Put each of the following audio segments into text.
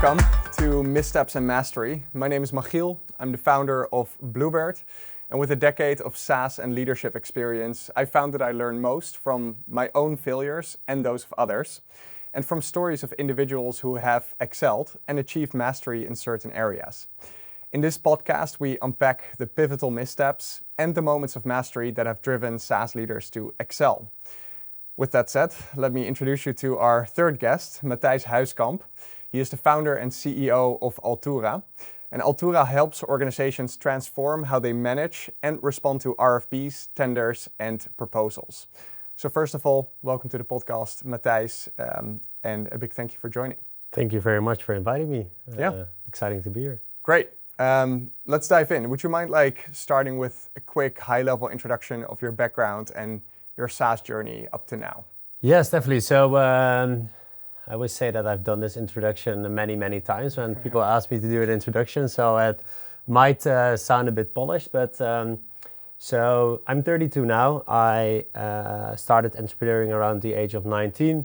Welcome to Missteps and Mastery. My name is Michiel. I'm the founder of Bluebird. And with a decade of SaaS and leadership experience, I found that I learn most from my own failures and those of others, and from stories of individuals who have excelled and achieved mastery in certain areas. In this podcast, we unpack the pivotal missteps and the moments of mastery that have driven SaaS leaders to excel. With that said, let me introduce you to our third guest, Matthijs Huiskamp. He is the founder and CEO of Altura. And Altura helps organizations transform how they manage and respond to RFPs, tenders, and proposals. So first of all, welcome to the podcast, Matthijs, and a big thank you for joining. Thank you very much for inviting me. Exciting to be here. Great. Let's dive in. Would you mind starting with a quick high-level introduction of your background and your SaaS journey up to now? Yes, definitely. So I always say that I've done this introduction many times when people ask me to do an introduction. So it might sound a bit polished, but so I'm 32 now. I started entrepreneuring around the age of 19.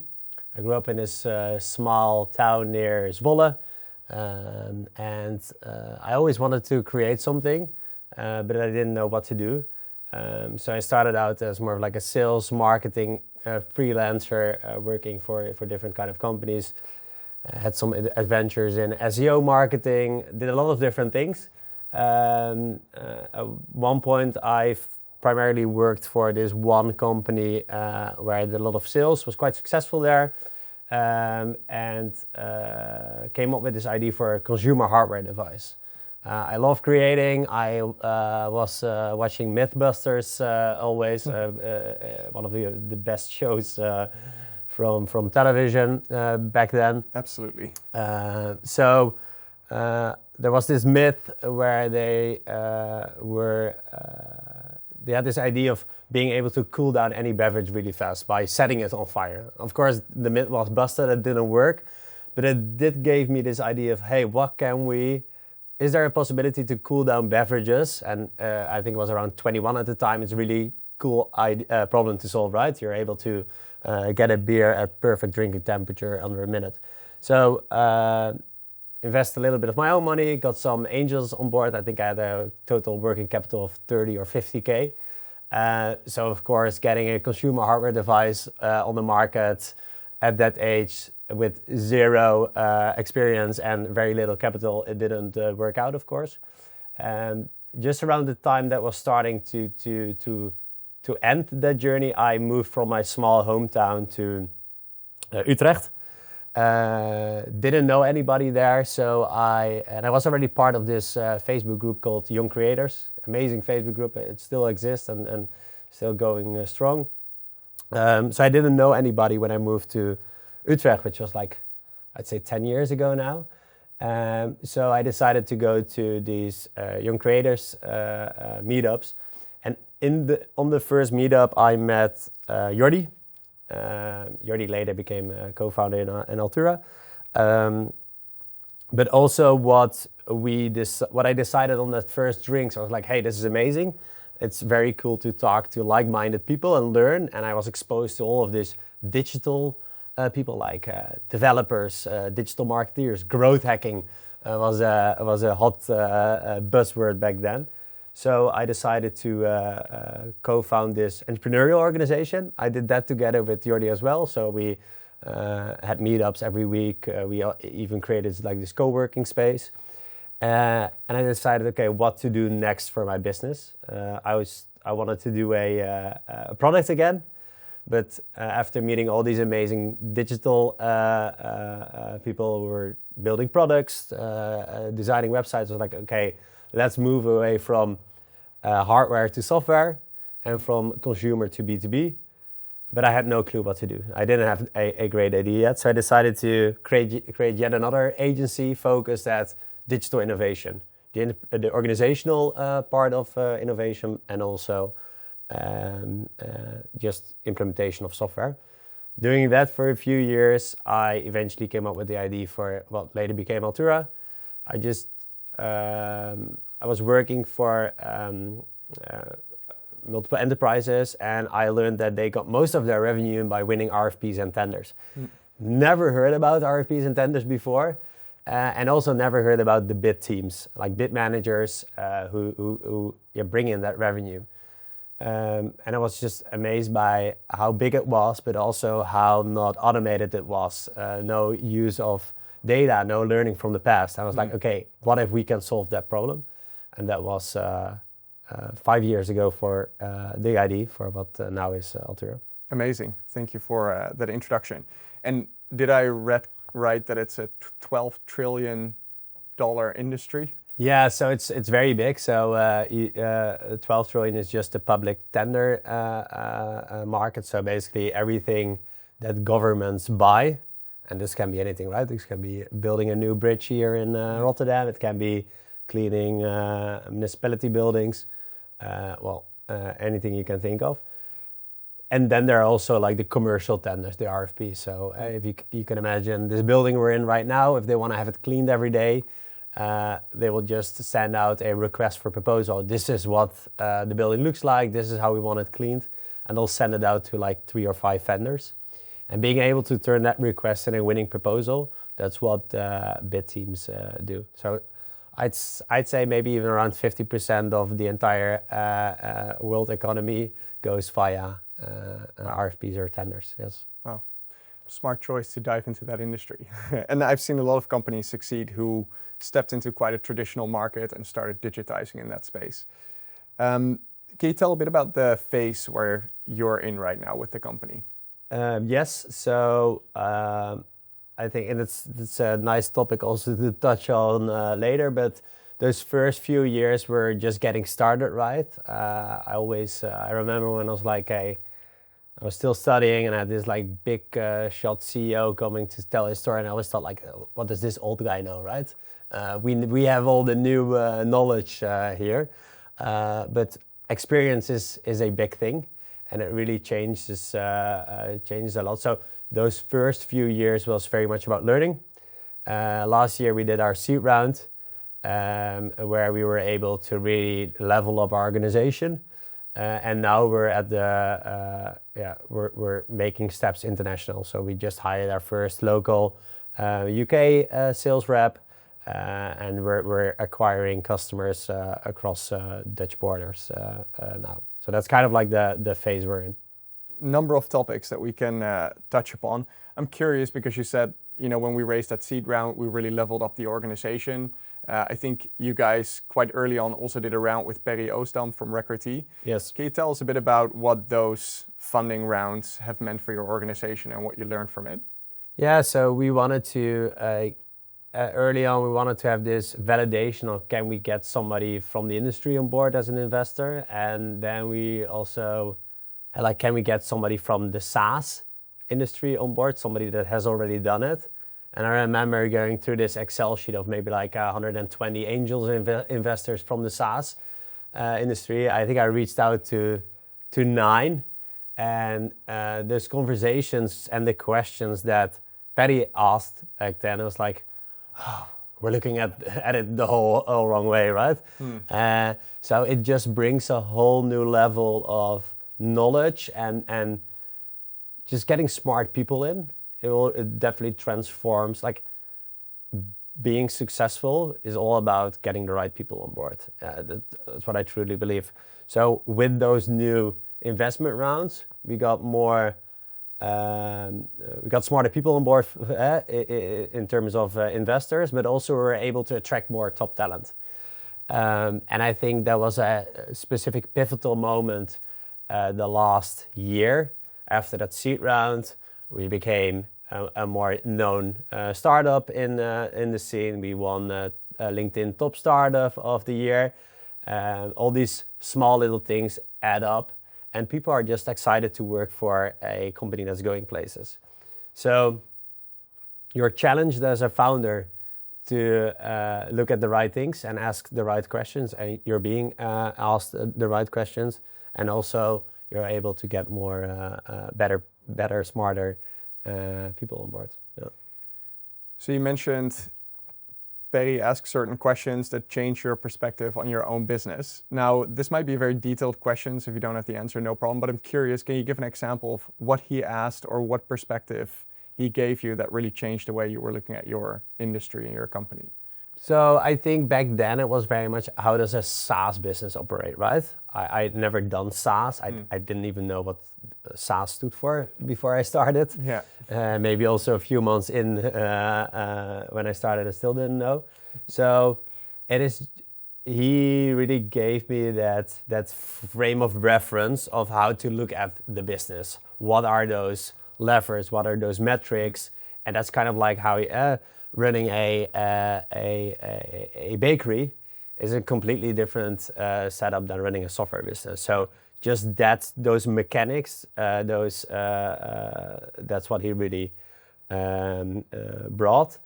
I grew up in this small town near Zwolle. And I always wanted to create something, but I didn't know what to do. So I started out as more of like a sales, marketing freelancer, working for different kind of companies. Had some adventures in SEO marketing, did a lot of different things. At one point, I primarily worked for this one company where I did a lot of sales, was quite successful there. And came up with this idea for a consumer hardware device. I love creating. I was watching Mythbusters always, one of the best shows from television back then. Absolutely. So there was this myth where they had this idea of being able to cool down any beverage really fast by setting it on fire. Of course, the myth was busted, it didn't work, but it did give me this idea of, hey, is there a possibility to cool down beverages? And I think it was around 21 at the time. It's a really cool problem to solve, right? You're able to get a beer at perfect drinking temperature under a minute. So invest a little bit of my own money, got some angels on board. I think I had a total working capital of 30 or 50K. So of course, getting a consumer hardware device on the market at that age with zero experience and very little capital, it didn't work out, of course. And just around the time that was starting to end that journey, I moved from my small hometown to Utrecht. Didn't know anybody there, so I was already part of this Facebook group called Young Creators. Amazing Facebook group. It still exists and still going strong. So I didn't know anybody when I moved to Utrecht, which was I'd say 10 years ago now. So I decided to go to these Young Creators meetups. And on the first meetup, I met Jordi. Jordi later became a co-founder in Altura. But also what I decided on that first drinks, I was like, hey, this is amazing. It's very cool to talk to like-minded people and learn. And I was exposed to all of these digital people like developers, digital marketeers. Growth hacking was a hot buzzword back then. So I decided to co-found this entrepreneurial organization. I did that together with Jordi as well. So we had meetups every week. We even created this co-working space. And I decided, okay, what to do next for my business. I wanted to do a product again. But after meeting all these amazing digital people who were building products, designing websites, I was like, okay, let's move away from hardware to software and from consumer to B2B. But I had no clue what to do. I didn't have a great idea yet. So I decided to create yet another agency focused at digital innovation, the organizational part of innovation, and also just implementation of software. Doing that for a few years, I eventually came up with the idea for what later became Altura. I was working for multiple enterprises, and I learned that they got most of their revenue by winning RFPs and tenders. Never heard about RFPs and tenders before. and also never heard about the bid teams, like bid managers who bring in that revenue. And I was just amazed by how big it was, but also how not automated it was. No use of data, no learning from the past. I was like, okay, what if we can solve that problem? And that was 5 years ago for the ID, for what now is Altura. Amazing. Thank you for that introduction. And did I read right that it's a $12 trillion industry? Yeah, so it's very big. So 12 trillion is just a public tender market. So basically everything that governments buy, and this can be anything, right? This can be building a new bridge here in Rotterdam. It can be cleaning municipality buildings. Anything you can think of. And then there are also like the commercial tenders, the RFPs. So if you can imagine this building we're in right now, if they want to have it cleaned every day, they will just send out a request for proposal. This is what the building looks like. This is how we want it cleaned. And they'll send it out to like 3 or 5 vendors. And being able to turn that request in a winning proposal, that's what bid teams do. So I'd say maybe even around 50% of the entire world economy goes via RFPs or tenders, yes. Wow, smart choice to dive into that industry. And I've seen a lot of companies succeed who stepped into quite a traditional market and started digitizing in that space. Can you tell a bit about the phase where you're in right now with the company? Yes, so I think, and it's a nice topic also to touch on later, but those first few years were just getting started, right? I remember when I was like I was still studying and I had this like big shot CEO coming to tell his story, and I always thought like, what does this old guy know, right? We have all the new knowledge here, but experience is a big thing, and it really changes a lot. So those first few years was very much about learning. Last year we did our seed round, where we were able to really level up our organization, and now we're at we're making steps international. So we just hired our first local UK sales rep, and we're acquiring customers across Dutch borders now. So that's kind of like the phase we're in. Number of topics that we can touch upon. I'm curious because you said, when we raised that seed round, we really leveled up the organization. I think you guys quite early on also did a round with Perry Oostdam from Record T. Yes. Can you tell us a bit about what those funding rounds have meant for your organization and what you learned from it? Yeah, so we wanted to, early on, we wanted to have this validation of can we get somebody from the industry on board as an investor? And then we also can we get somebody from the SaaS industry on board, somebody that has already done it? And I remember going through this Excel sheet of maybe like 120 angels investors from the SaaS industry. I think I reached out to 9, and those conversations and the questions that Patty asked back then, it was like, oh, we're looking at it the whole wrong way, right? So it just brings a whole new level of knowledge and just getting smart people in. It definitely transforms. Like, being successful is all about getting the right people on board. That's what I truly believe. So with those new investment rounds, we got smarter people on board in terms of investors, but also we were able to attract more top talent. And I think that was a specific pivotal moment the last year. After that seed round, we became a more known startup in the scene. We won LinkedIn Top Startup of the Year. All these small little things add up, and people are just excited to work for a company that's going places. So you're challenged as a founder to look at the right things and ask the right questions, and you're being asked the right questions, and also you're able to get more better, smarter people on board. Yeah. So you mentioned Perry asks certain questions that change your perspective on your own business. Now, this might be very detailed questions. If you don't have the answer, no problem. But I'm curious, can you give an example of what he asked or what perspective he gave you that really changed the way you were looking at your industry and your company? So I think back then it was very much, how does a SaaS business operate, right? I'd never done SaaS. I didn't even know what SaaS stood for before I started. Yeah. Maybe also a few months in when I started, I still didn't know. So he really gave me that frame of reference of how to look at the business. What are those levers? What are those metrics? And that's kind of like how running a bakery is a completely different setup than running a software business. So just those mechanics, that's what he really brought.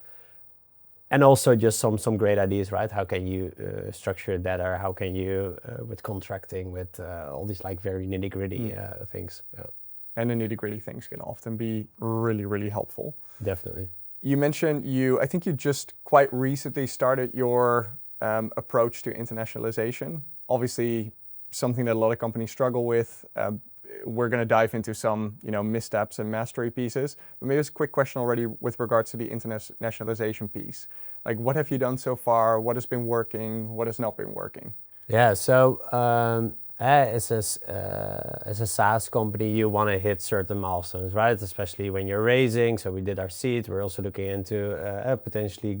And also just some great ideas, right? How can you structure it better? How can you, with contracting, with all these like very nitty-gritty things. Yeah. And the nitty-gritty things can often be really, really helpful. Definitely. You mentioned I think you just quite recently started your approach to internationalization. Obviously, something that a lot of companies struggle with. We're going to dive into some, missteps and mastery pieces. But maybe it's a quick question already with regards to the internationalization piece. Like, what have you done so far? What has been working? What has not been working? Yeah, so as a SaaS company, you want to hit certain milestones, right? Especially when you're raising. So we did our seed. We're also looking into potentially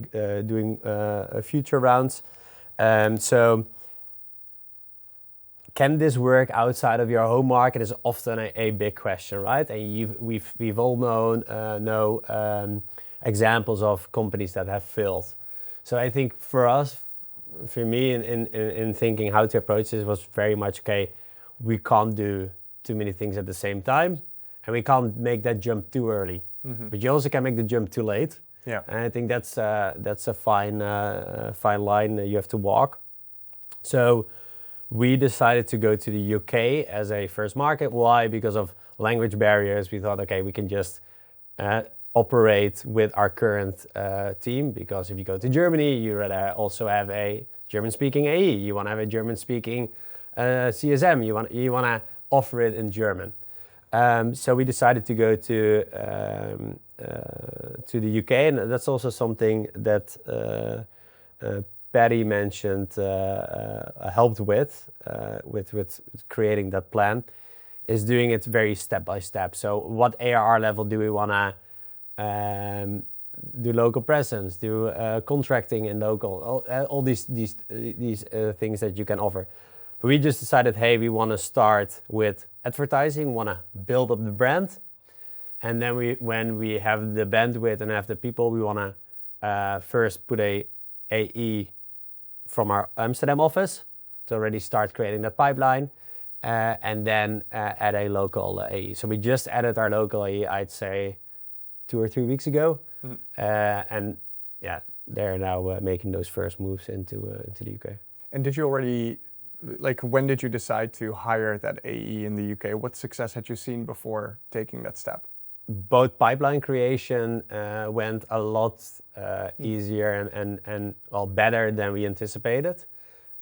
doing future rounds. So can this work outside of your home market is often a big question, right? And we've all know examples of companies that have failed. So I think for me, in thinking how to approach this was very much, okay, we can't do too many things at the same time, and we can't make that jump too early. Mm-hmm. But you also can make the jump too late. Yeah. And I think that's a fine line you have to walk. So we decided to go to the UK as a first market. Why? Because of language barriers. We thought, okay, we can just operate with our current team, because if you go to Germany, you also have a German-speaking AE. You want to have a German-speaking CSM. You want to offer it in German. So we decided to go to the UK, and that's also something that Patty mentioned helped with creating that plan, is doing it very step by step. So what ARR level do we want to do local presence, do contracting in local, all these things that you can offer. But we just decided, hey, we want to start with advertising, want to build up the brand. And then when we have the bandwidth and have the people, we want to first put a AE from our Amsterdam office to already start creating that pipeline, and then add a local AE. So we just added our local AE, I'd say 2 or 3 weeks ago. And yeah, they're now making those first moves into the UK. And did you already, when did you decide to hire that AE in the UK? What success had you seen before taking that step? Both pipeline creation went a lot easier and well, better than we anticipated.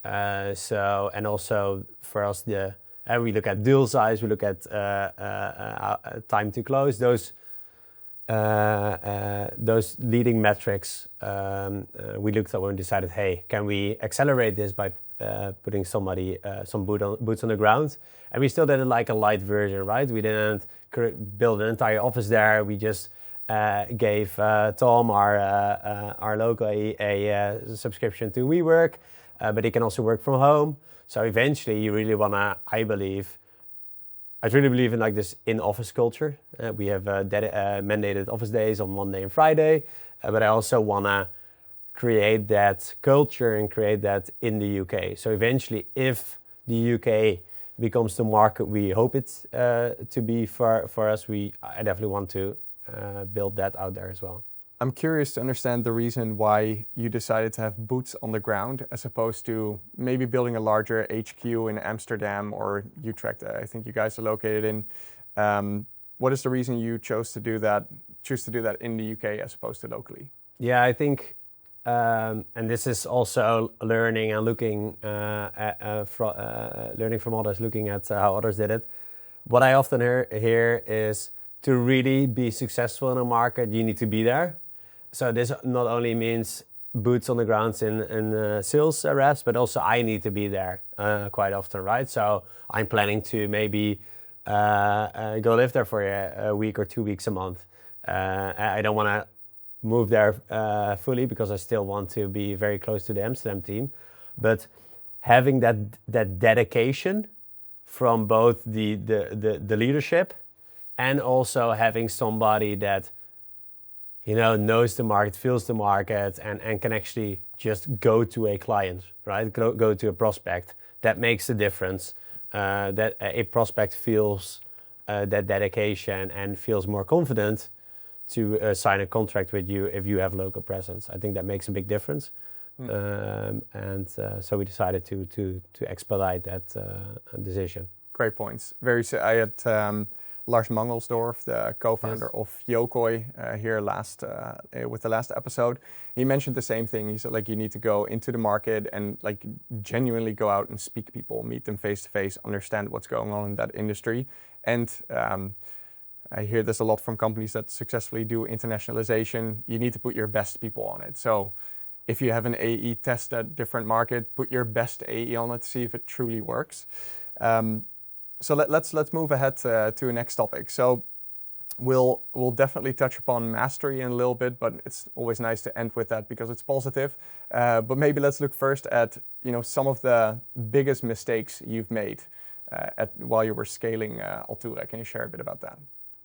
And also for us, we look at deal size, we look at time to close, those leading metrics. We looked at when we decided, hey, can we accelerate this by putting some boots on the ground? And we still did it like a light version, right? We didn't build an entire office there. We just gave Tom, our local, a subscription to WeWork, but he can also work from home. So eventually you really want to, I truly believe in like this in-office culture. We have mandated office days on Monday and Friday, but I also want to create that culture and create that in the UK. So eventually, if the UK becomes the market we hope it to be for us, I definitely want to build that out there as well. I'm curious to understand the reason why you decided to have boots on the ground as opposed to maybe building a larger HQ in Amsterdam or Utrecht. I think you guys are located in. What is the reason you choose to do that in the UK as opposed to locally? Yeah, I think, and this is also learning and looking learning from others, looking at how others did it. What I often hear is to really be successful in a market, you need to be there. So this not only means boots on the ground in sales reps, but also I need to be there quite often, right? So I'm planning to maybe go live there for a week or 2 weeks a month. I don't want to move there fully because I still want to be very close to the Amsterdam team. But having that dedication from both the leadership and also having somebody that knows the market, feels the market, and can actually just go to a client, right? Go to a prospect. That makes a difference. That a prospect feels that dedication and feels more confident to sign a contract with you if you have local presence. I think that makes a big difference. So we decided to expedite that decision. Great points. I had Lars Mangelsdorf, the co-founder of Yokoi, here with the last episode. He mentioned the same thing. He said you need to go into the market and genuinely go out and speak to people, meet them face to face, understand what's going on in that industry. And I hear this a lot from companies that successfully do internationalization. You need to put your best people on it. So if you have an AE test that different market, put your best AE on it to see if it truly works. So let's move ahead to the next topic. So we'll definitely touch upon mastery in a little bit, but it's always nice to end with that because it's positive. But maybe let's look first at some of the biggest mistakes you've made while you were scaling Altura. Can you share a bit about that?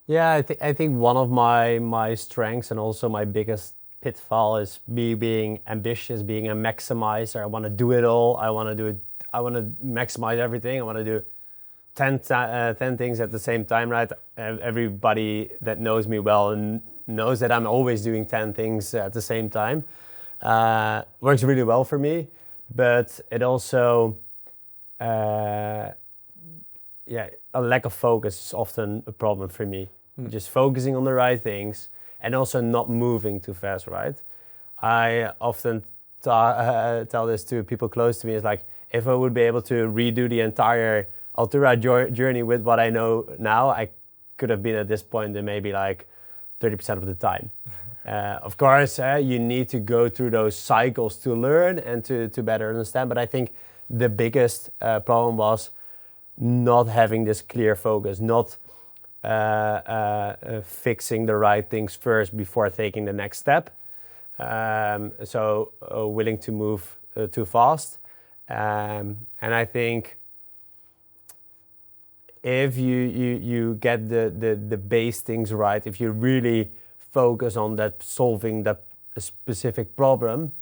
Yeah, I think one of my strengths and also my biggest pitfall is me being ambitious, being a maximizer. I want to do it all. I want to maximize everything. I want to do 10 things at the same time, right? Everybody that knows me well and knows that I'm always doing 10 things at the same time. Works really well for me, but it also, a lack of focus is often a problem for me. Just focusing on the right things and also not moving too fast, right? I often tell this to people close to me. It's if I would be able to redo the entire Altura journey with what I know now, I could have been at this point in maybe 30% of the time. Of course, you need to go through those cycles to learn and to better understand. But I think the biggest problem was not having this clear focus, not fixing the right things first before taking the next step. So willing to move too fast. And I think if you get the base things right, if you really focus on that solving that specific problem,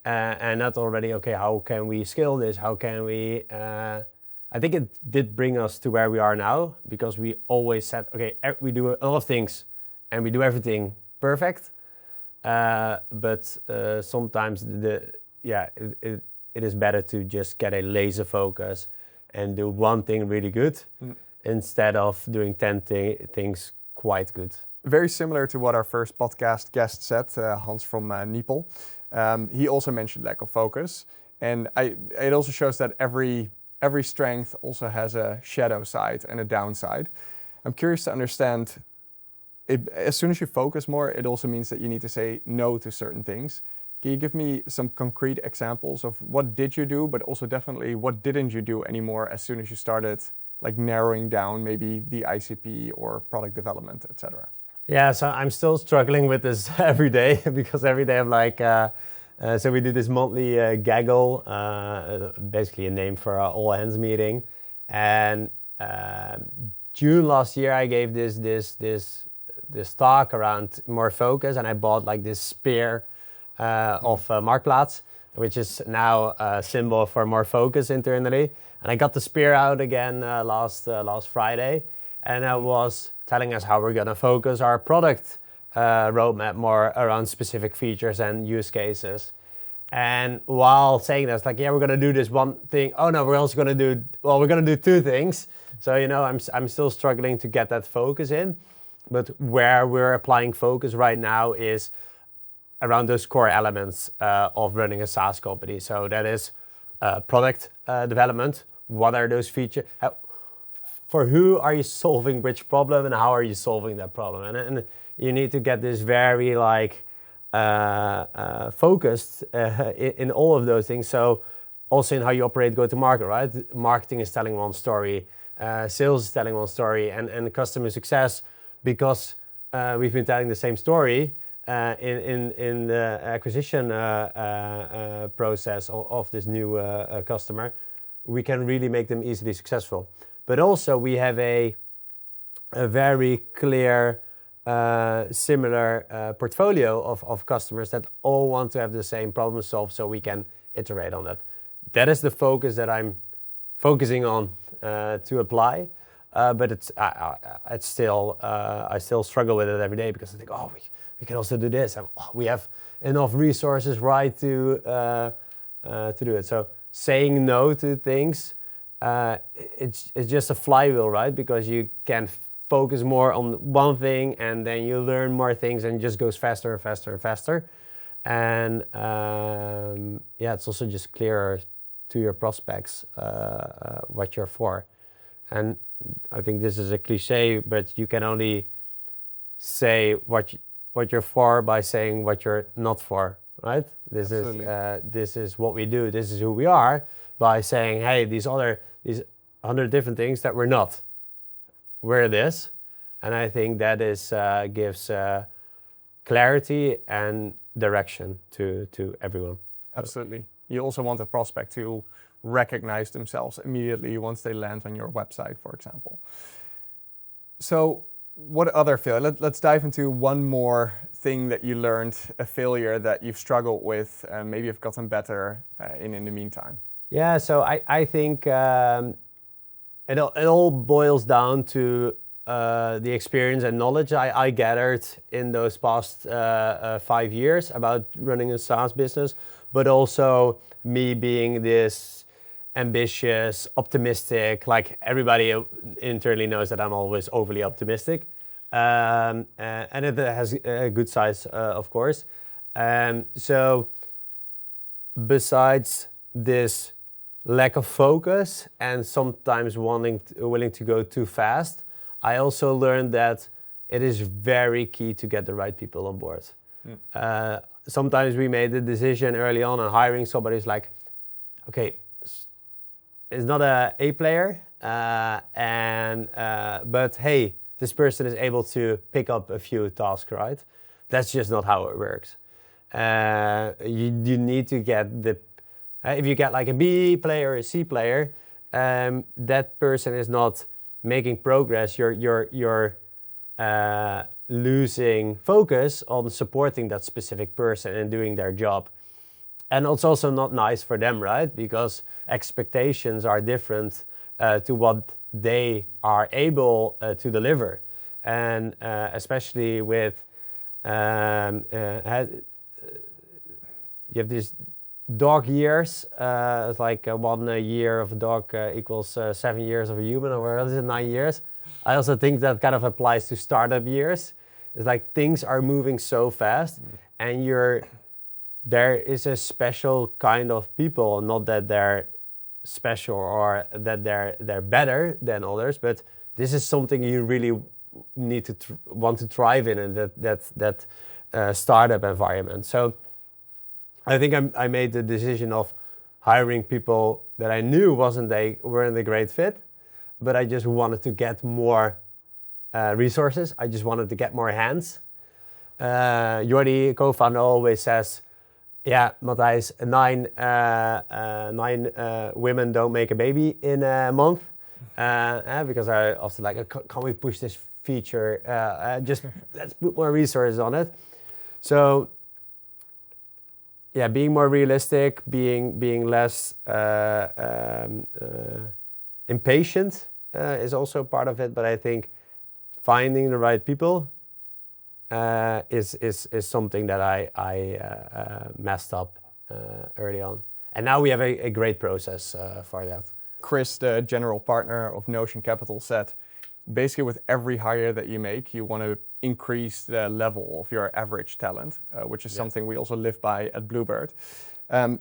and not already, okay, how can we scale this? How can we... I think it did bring us to where we are now because we always said, okay, we do a lot of things and we do everything perfect. But sometimes it is better to just get a laser focus and do one thing really good instead of doing 10 things quite good. Very similar to what our first podcast guest said, Hans from Niepel. He also mentioned lack of focus. And it also shows that every strength also has a shadow side and a downside. I'm curious to understand, as soon as you focus more, it also means that you need to say no to certain things. Can you give me some concrete examples of what did you do, but also definitely what didn't you do anymore as soon as you started narrowing down maybe the ICP or product development, etc.? Yeah, so I'm still struggling with this every day because every day I'm so we do this monthly gaggle, basically a name for our all hands meeting. And June last year, I gave this talk around more focus, and I bought this spear of Marktplaats, which is now a symbol for more focus internally. And I got the spear out again last Friday, and I was telling us how we're gonna focus our product roadmap more around specific features and use cases. And while saying that, it's we're gonna do this one thing. Oh no, we're gonna do two things. So I'm still struggling to get that focus in. But where we're applying focus right now is around those core elements of running a SaaS company. So that is product development. What are those features? for who are you solving which problem and how are you solving that problem? And you need to get this very like focused in all of those things. So also in how you operate go-to-market, right? Marketing is telling one story, sales is telling one story, and customer success, because we've been telling the same story in the acquisition process of this new customer, we can really make them easily successful. But also we have a very clear, similar portfolio of customers that all want to have the same problem solved, so we can iterate on that. That is the focus that I'm focusing on to apply. But it's still, I still struggle with it every day, because I think, oh, we can also do this, and we have enough resources, right, to do it. So saying no to things, it's just a flywheel, right? Because you can focus more on one thing, and then you learn more things, and it just goes faster and faster and faster. And it's also just clearer to your prospects what you're for. And I think this is a cliche, but you can only say what you're for by saying what you're not for, right? This is what we do. This is who we are, by saying, hey, these 100 different things that we're not. We're this, and I think that gives clarity and direction to everyone. Absolutely. You also want a prospect to recognize themselves immediately once they land on your website, for example. So what other failure? Let's dive into one more thing that you learned, a failure that you've struggled with, and maybe you've gotten better in the meantime. Yeah, so I think it all boils down to the experience and knowledge I gathered in those past 5 years about running a SaaS business, but also me being this ambitious, optimistic, like everybody internally knows that I'm always overly optimistic. And it has a good size, of course. So besides this lack of focus and sometimes willing to go too fast, I also learned that it is very key to get the right people on board. Sometimes we made the decision early on hiring somebody who's like, okay, it's not a player, but hey, this person is able to pick up a few tasks, right? That's just not how it works. You need to get if you get like a B player or a C player, that person is not making progress. You're losing focus on supporting that specific person and doing their job. And it's also not nice for them, right? Because expectations are different to what they are able to deliver. And especially with, you have these dog years. It's like 1 year of a dog equals 7 years of a human, or what is it, 9 years? I also think that kind of applies to startup years. It's like things are moving so fast, and there is a special kind of people, not that they're special or that they're better than others, but this is something you really need to want to thrive in that startup environment. So I think I made the decision of hiring people that I knew weren't a great fit, but I just wanted to get more resources. I just wanted to get more hands. Jordi, co-founder, always says, yeah, Matthijs, 9 women don't make a baby in a month. Because I often like, can we push this feature? Just let's put more resources on it. So yeah, being more realistic, being less impatient is also part of it. But I think finding the right people is something that I messed up early on. And now we have a great process for that. Chris, the general partner of Notion Capital, said basically with every hire that you make, you want to increase the level of your average talent, which is something we also live by at Bluebird. Can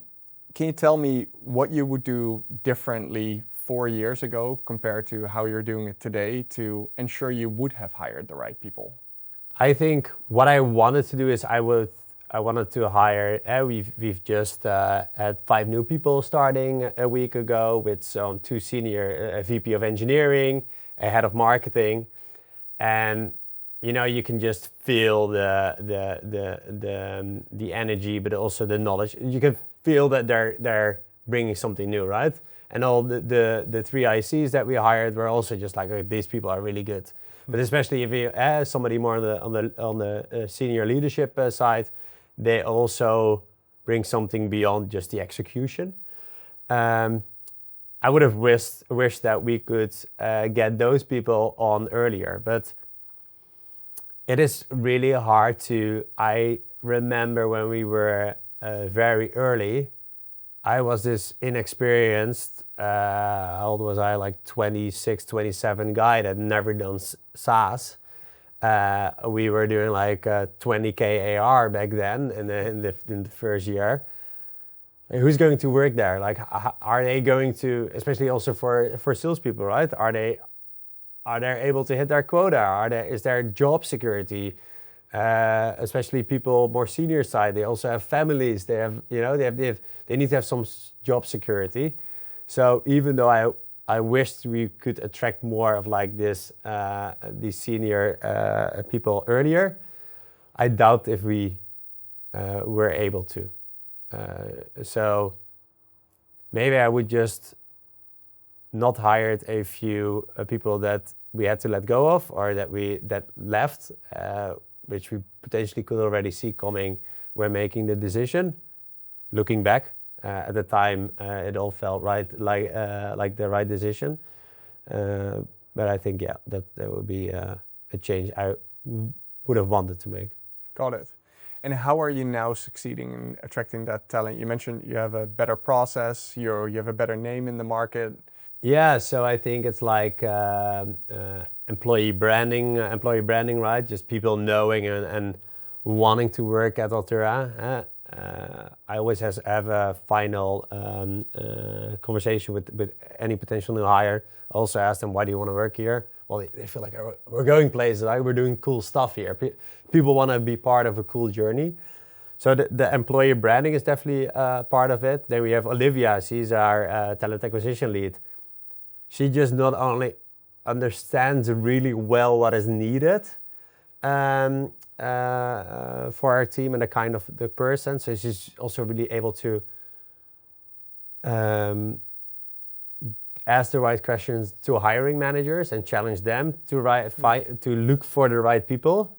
you tell me what you would do differently 4 years ago compared to how you're doing it today to ensure you would have hired the right people? I think what I wanted to do is I wanted to hire. We've just had 5 new people starting a week ago with some 2 senior, a VP of engineering, a head of marketing, and you can just feel the energy, but also the knowledge. You can feel that they're bringing something new, right? And all the 3 ICs that we hired were also just like, oh, these people are really good. But especially if you somebody more on the senior leadership side, they also bring something beyond just the execution. I would have wished that we could get those people on earlier, but it is really hard to. I remember when we were very early, I was this inexperienced, how old was I, like 26, 27 guy that never done SaaS. We were doing like 20K AR back then in the first year. Who's going to work there? Like, are they going to, especially also for salespeople, right? Are they able to hit their quota? Is there job security? Especially people more senior side, they also have families. They have, they need to have some job security. So even though I wished we could attract more of like this, these senior people earlier, I doubt if we were able to. So maybe I would just not hired a few people that we had to let go of, or that left, which we potentially could already see coming when making the decision. Looking back, at the time, it all felt right, like the right decision. But I think, that would be a change I would have wanted to make. Got it. And how are you now succeeding in attracting that talent? You mentioned you have a better process, you have a better name in the market. Yeah, so I think it's like employee branding, right? Just people knowing and wanting to work at Altura. I always have a final conversation with any potential new hire. I also ask them, why do you want to work here? Well, they feel like we're going places, right? We're doing cool stuff here. People want to be part of a cool journey. So the employee branding is definitely part of it. Then we have Olivia. She's our talent acquisition lead. She just not only understands really well what is needed for our team and the person. So she's also really able to ask the right questions to hiring managers and challenge them to look for the right people.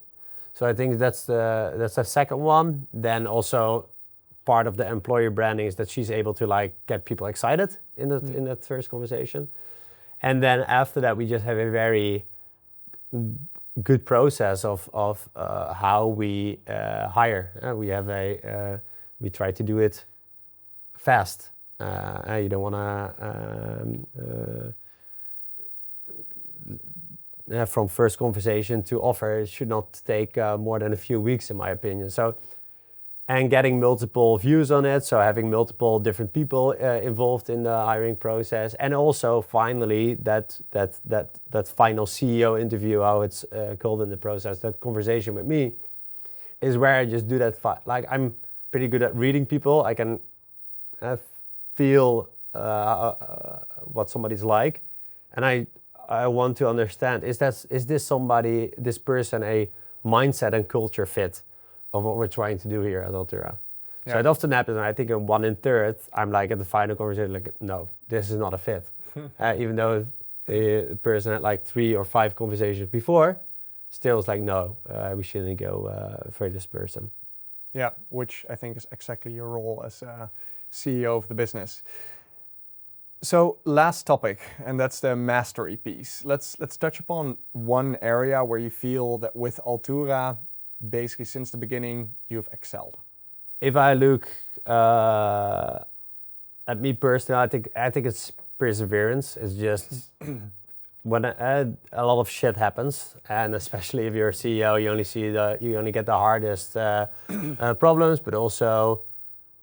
So I think that's the second one. Then also part of the employer branding is that she's able to like get people excited in that first conversation. And then after that, we just have a very good process of how we hire. We try to do it fast. You don't want to, from first conversation to offer, it should not take more than a few weeks, in my opinion. So, and getting multiple views on it, so having multiple different people involved in the hiring process, and also finally that final CEO interview, how it's called in the process, that conversation with me, is where I just do that. Like, I'm pretty good at reading people. I can feel what somebody's like, and I want to understand, is this person a mindset and culture fit of what we're trying to do here at Altura? Yeah. So it often happens, and I think in 1 1/3, I'm like at the final conversation, like, no, this is not a fit. Even though the person had like 3 or 5 conversations before, still it's like, no, we shouldn't go for this person. Yeah, which I think is exactly your role as CEO of the business. So last topic, and that's the mastery piece. Let's touch upon one area where you feel that with Altura, basically since the beginning, you've excelled. If I look at me personally, I think it's perseverance. It's just when a lot of shit happens, and especially if you're a CEO, you only get the hardest problems, but also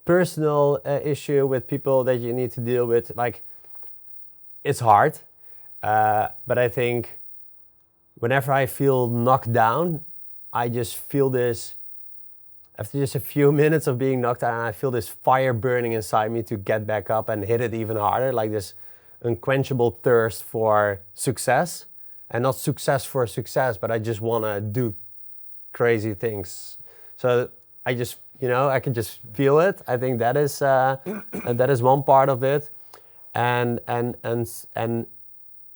personal issue with people that you need to deal with. Like, it's hard, but I think whenever I feel knocked down, I just feel this, after just a few minutes of being knocked down, I feel this fire burning inside me to get back up and hit it even harder, like this unquenchable thirst for success. And not success for success, but I just want to do crazy things. So I just, I can just feel it. I think that is one part of it. And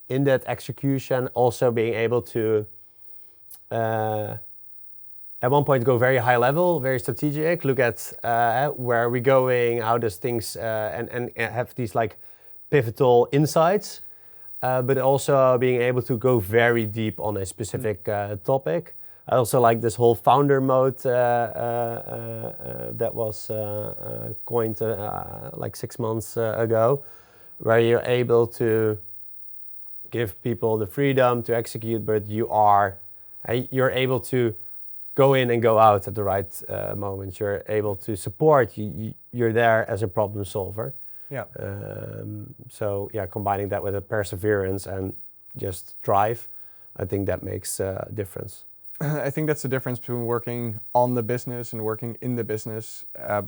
in that execution, also being able to, at one point, go very high level, very strategic, look at where are we going, how does things, and have these like pivotal insights, but also being able to go very deep on a specific topic. I also like this whole founder mode that was coined like 6 months ago, where you're able to give people the freedom to execute, but you're able to go in and go out at the right moments. You're able to support. You're there as a problem solver. Yeah. Combining that with a perseverance and just drive, I think that makes a difference. I think that's the difference between working on the business and working in the business. I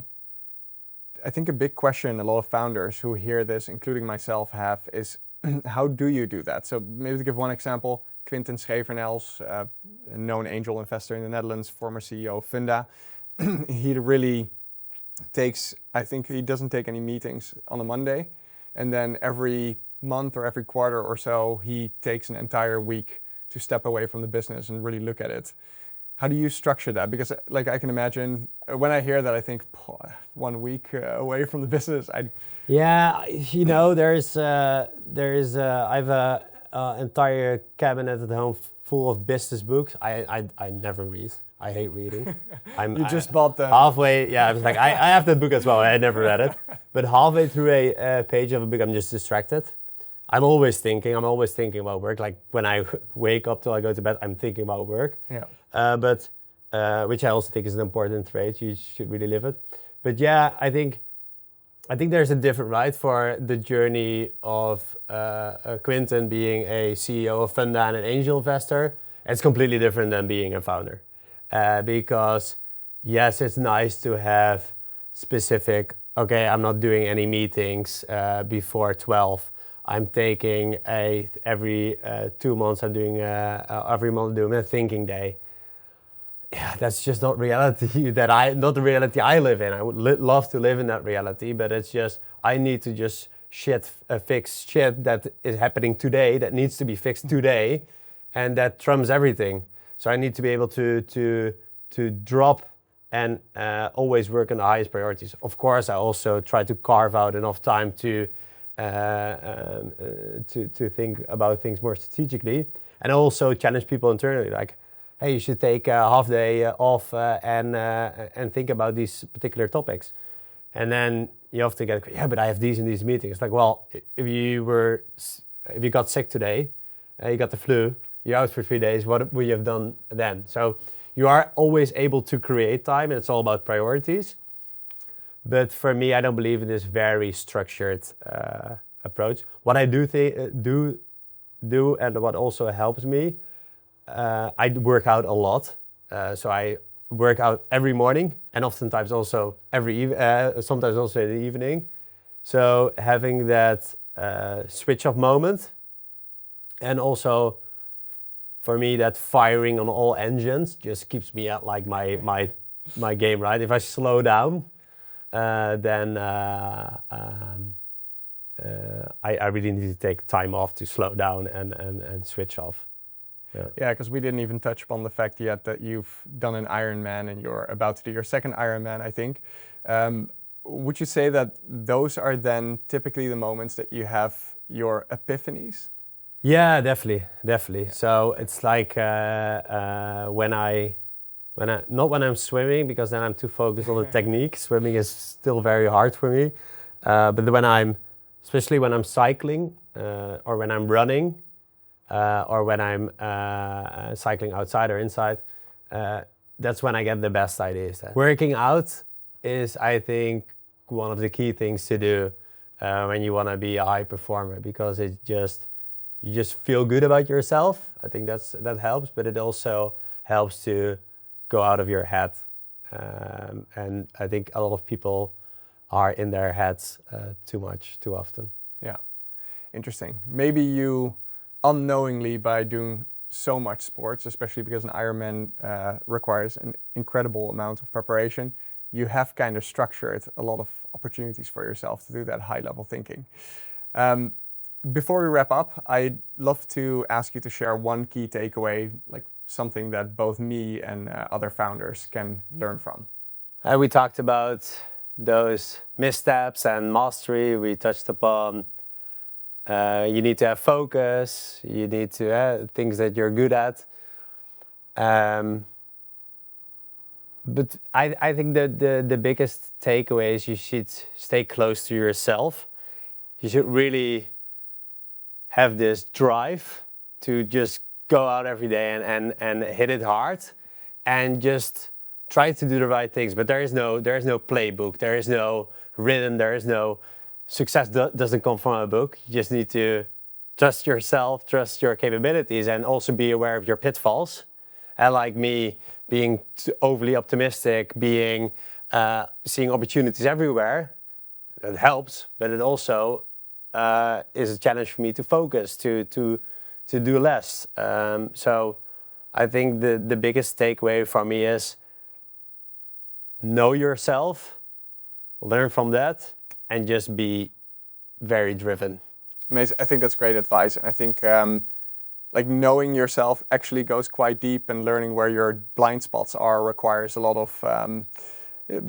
think a big question a lot of founders who hear this, including myself, have is how do you do that? So maybe to give one example, Quinten Schevernels, a known angel investor in the Netherlands, former CEO of Funda, he really takes, I think he doesn't take any meetings on a Monday, and then every month or every quarter or so, he takes an entire week to step away from the business and really look at it. How do you structure that? Because like I can imagine, when I hear that, I think 1 week away from the business. Yeah, I have a entire cabinet at home full of business books. I never read. I hate reading. You just bought the... Halfway, yeah, I was like, I have that book as well. I never read it. But halfway through a page of a book, I'm just distracted. I'm always thinking about work. Like when I wake up till I go to bed, I'm thinking about work. Yeah. But which I also think is an important trait. You should really live it. But yeah, I think there's a different right for the journey of Quinten being a CEO of Funda and an angel investor. It's completely different than being a founder. Because yes, it's nice to have specific, okay, I'm not doing any meetings before 12. I'm taking every 2 months, every month doing a thinking day. Yeah, that's just not reality not the reality I live in. I would love to live in that reality, but it's just, I need to just fix shit that is happening today, that needs to be fixed today, and that trumps everything. So I need to be able to drop and always work on the highest priorities. Of course, I also try to carve out enough time to think about things more strategically, and also challenge people internally, like, hey, you should take a half day off and think about these particular topics. And then you often get, yeah, but I have these and these meetings. Like, well, if you got sick today, you got the flu, you're out for 3 days, what would you have done then? So you are always able to create time, and it's all about priorities. But for me, I don't believe in this very structured approach. What I do and what also helps me, I work out a lot. So I work out every morning, and oftentimes also sometimes also in the evening. So having that switch off moment, and also for me that firing on all engines just keeps me at like my game, right? If I slow down, then I really need to take time off to slow down and switch off. Yeah, because we didn't even touch upon the fact yet that you've done an Ironman and you're about to do your second Ironman, I think. Would you say that those are then typically the moments that you have your epiphanies? Yeah, definitely. Yeah. So it's like not when I'm swimming, because then I'm too focused on the technique. Swimming is still very hard for me. But especially when I'm cycling, or when I'm running, or when I'm cycling outside or inside, that's when I get the best ideas. Working out is, I think, one of the key things to do when you want to be a high performer, because you just feel good about yourself. I think that helps, but it also helps to go out of your head. And I think a lot of people are in their heads too often. Yeah, interesting. Maybe you unknowingly, by doing so much sports, especially because an Ironman requires an incredible amount of preparation, you have kind of structured a lot of opportunities for yourself to do that high-level thinking. Before we wrap up, I'd love to ask you to share one key takeaway, like something that both me and other founders can learn from. We talked about those missteps and mastery. We touched upon you need to have focus, you need to have things that you're good at. But I think that the biggest takeaway is you should stay close to yourself. You should really have this drive to just go out every day and hit it hard and just try to do the right things. But there is no playbook, there is no rhythm, there is no success doesn't come from a book. You just need to trust yourself, trust your capabilities, and also be aware of your pitfalls. And like me, being overly optimistic, seeing opportunities everywhere, that helps, but it also is a challenge for me to focus, to do less. So I think the biggest takeaway for me is know yourself, learn from that, and just be very driven. Amazing. I think that's great advice. And I think like knowing yourself actually goes quite deep, and learning where your blind spots are requires a lot of, it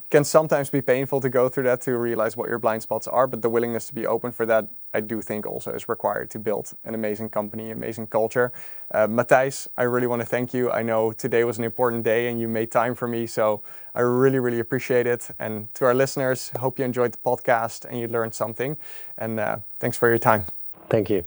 can sometimes be painful to go through that, to realize what your blind spots are, but the willingness to be open for that, I do think also is required to build an amazing company, amazing culture. Matthijs, I really want to thank you. I know today was an important day and you made time for me, so I really, really appreciate it. And to our listeners, hope you enjoyed the podcast and you learned something. And thanks for your time. Thank you.